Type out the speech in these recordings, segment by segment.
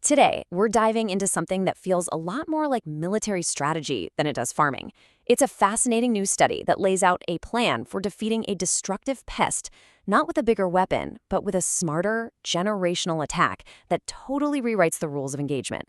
Today, we're diving into something that feels a lot more like military strategy than it does farming. It's a fascinating new study that lays out a plan for defeating a destructive pest, not with a bigger weapon, but with a smarter, generational attack that totally rewrites the rules of engagement.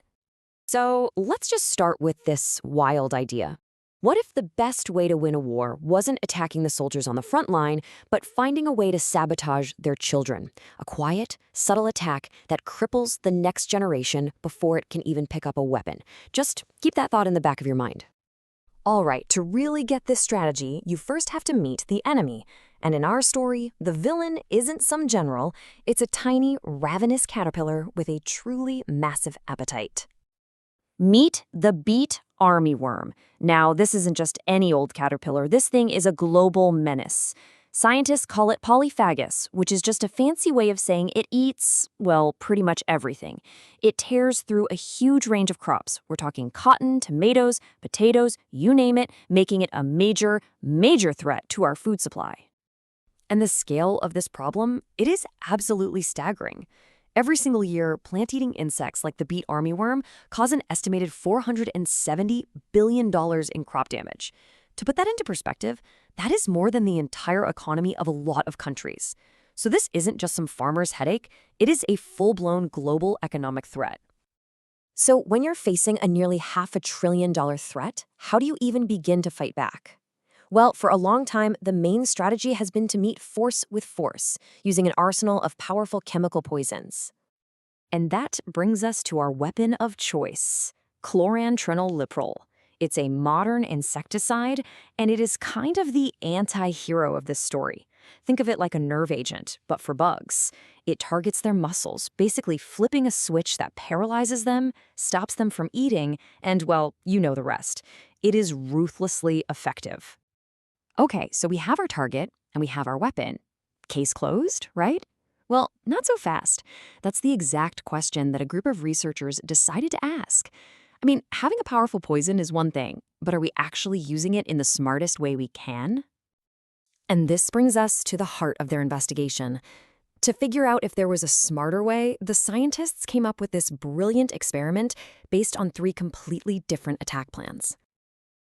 So let's just start with this wild idea. What if the best way to win a war wasn't attacking the soldiers on the front line, but finding a way to sabotage their children? A quiet, subtle attack that cripples the next generation before it can even pick up a weapon. Just keep that thought in the back of your mind. All right, to really get this strategy, you first have to meet the enemy. And in our story, the villain isn't some general, it's a tiny, ravenous caterpillar with a truly massive appetite. Meet the beet armyworm. Now, this isn't just any old caterpillar. This thing is a global menace. Scientists call it polyphagous, which is just a fancy way of saying it eats, well, pretty much everything. It tears through a huge range of crops. We're talking cotton, tomatoes, potatoes, you name it, making it a major, major threat to our food supply. And the scale of this problem, it is absolutely staggering. Every single year, plant-eating insects like the beet armyworm cause an estimated $470 billion in crop damage. To put that into perspective, that is more than the entire economy of a lot of countries. So this isn't just some farmer's headache, it is a full-blown global economic threat. So when you're facing a nearly $500 billion threat, how do you even begin to fight back? Well, for a long time, the main strategy has been to meet force with force, using an arsenal of powerful chemical poisons. And that brings us to our weapon of choice, chlorantrenoliprol. It's a modern insecticide, and it is kind of the anti-hero of this story. Think of it like a nerve agent, but for bugs. It targets their muscles, basically flipping a switch that paralyzes them, stops them from eating, and, well, you know the rest. It is ruthlessly effective. Okay, so we have our target, and we have our weapon. Case closed, right? Well, not so fast. That's the exact question that a group of researchers decided to ask. I mean, having a powerful poison is one thing, but are we actually using it in the smartest way we can? And this brings us to the heart of their investigation. To figure out if there was a smarter way, the scientists came up with this brilliant experiment based on 3 completely different attack plans.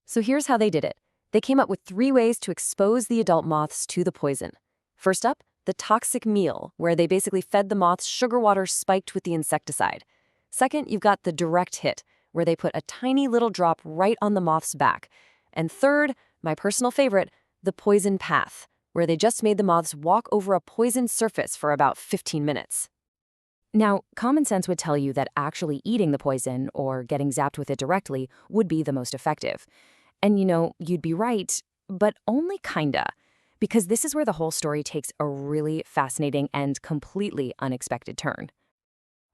So here's how they did it. They came up with 3 ways to expose the adult moths to the poison. First up, the toxic meal, where they basically fed the moths sugar water spiked with the insecticide. Second, you've got the direct hit, where they put a tiny little drop right on the moth's back. And third, my personal favorite, the poison path, where they just made the moths walk over a poisoned surface for about 15 minutes. Now, common sense would tell you that actually eating the poison or getting zapped with it directly would be the most effective. And you'd be right, but only kinda. Because this is where the whole story takes a really fascinating and completely unexpected turn.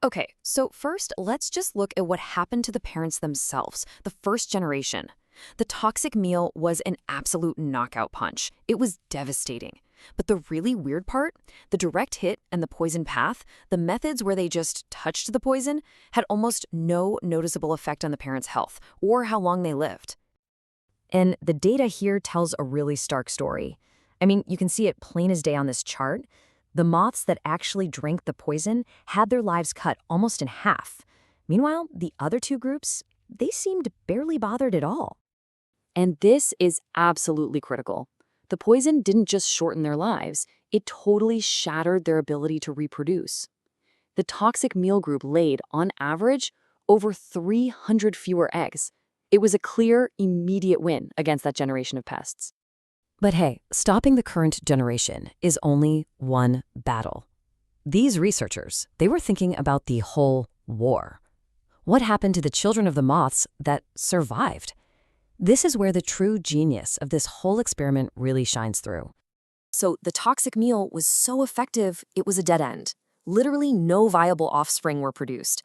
Okay, so first, let's just look at what happened to the parents themselves, the first generation. The toxic meal was an absolute knockout punch. It was devastating. But the really weird part, the direct hit and the poison path, the methods where they just touched the poison, had almost no noticeable effect on the parents' health or how long they lived. And the data here tells a really stark story. I mean, you can see it plain as day on this chart. The moths that actually drank the poison had their lives cut almost in half. Meanwhile, the other 2 groups, they seemed barely bothered at all. And this is absolutely critical. The poison didn't just shorten their lives, it totally shattered their ability to reproduce. The toxic meal group laid, on average, over 300 fewer eggs. It was a clear, immediate win against that generation of pests. But hey, stopping the current generation is only one battle. These researchers, they were thinking about the whole war. What happened to the children of the moths that survived? This is where the true genius of this whole experiment really shines through. So the toxic meal was so effective, it was a dead end. Literally no viable offspring were produced.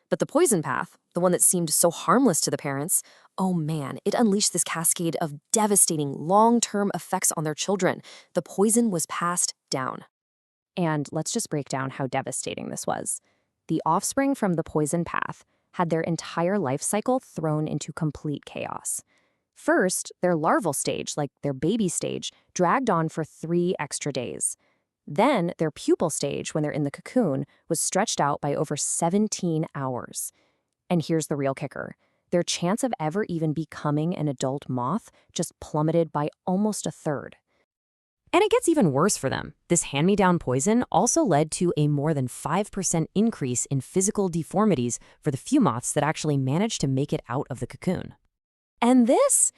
But the poison path, the one that seemed so harmless to the parents, oh man, it unleashed this cascade of devastating long-term effects on their children. The poison was passed down. And let's just break down how devastating this was. The offspring from the poison path had their entire life cycle thrown into complete chaos. First, their larval stage, like their baby stage, dragged on for 3 extra days. Then their pupal stage, when they're in the cocoon, was stretched out by over 17 hours. And here's the real kicker. Their chance of ever even becoming an adult moth just plummeted by almost a third. And it gets even worse for them. This hand-me-down poison also led to a more than 5% increase in physical deformities for the few moths that actually managed to make it out of the cocoon. And this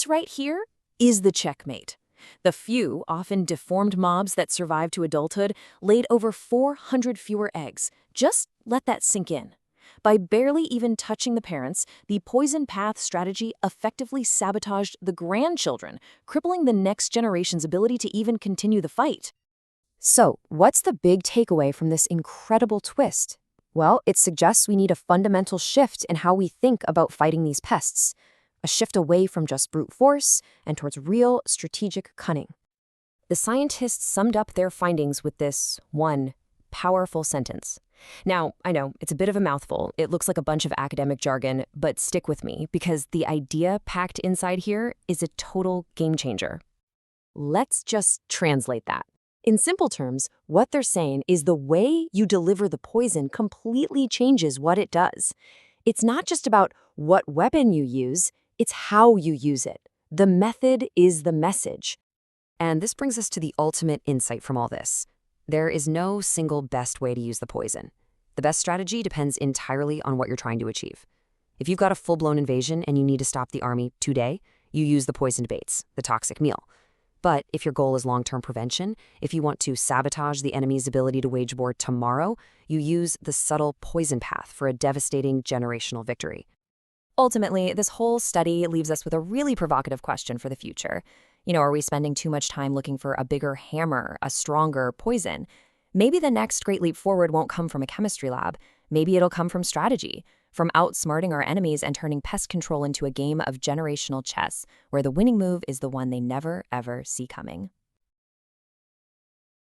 right here is the checkmate. The few, often deformed mobs that survived to adulthood laid over 400 fewer eggs. Just let that sink in. By barely even touching the parents, the poison path strategy effectively sabotaged the grandchildren, crippling the next generation's ability to even continue the fight. So, what's the big takeaway from this incredible twist? Well, it suggests we need a fundamental shift in how we think about fighting these pests. A shift away from just brute force and towards real strategic cunning. The scientists summed up their findings with this one powerful sentence. Now, I know, it's a bit of a mouthful. It looks like a bunch of academic jargon, but stick with me because the idea packed inside here is a total game changer. Let's just translate that. In simple terms, what they're saying is the way you deliver the poison completely changes what it does. It's not just about what weapon you use, it's how you use it. The method is the message. And this brings us to the ultimate insight from all this. There is no single best way to use the poison. The best strategy depends entirely on what you're trying to achieve. If you've got a full-blown invasion and you need to stop the army today, you use the poisoned baits, the toxic meal. But if your goal is long-term prevention, if you want to sabotage the enemy's ability to wage war tomorrow, you use the subtle poison path for a devastating generational victory. Ultimately, this whole study leaves us with a really provocative question for the future. Are we spending too much time looking for a bigger hammer, a stronger poison? Maybe the next great leap forward won't come from a chemistry lab. Maybe it'll come from strategy, from outsmarting our enemies and turning pest control into a game of generational chess, where the winning move is the one they never, ever see coming.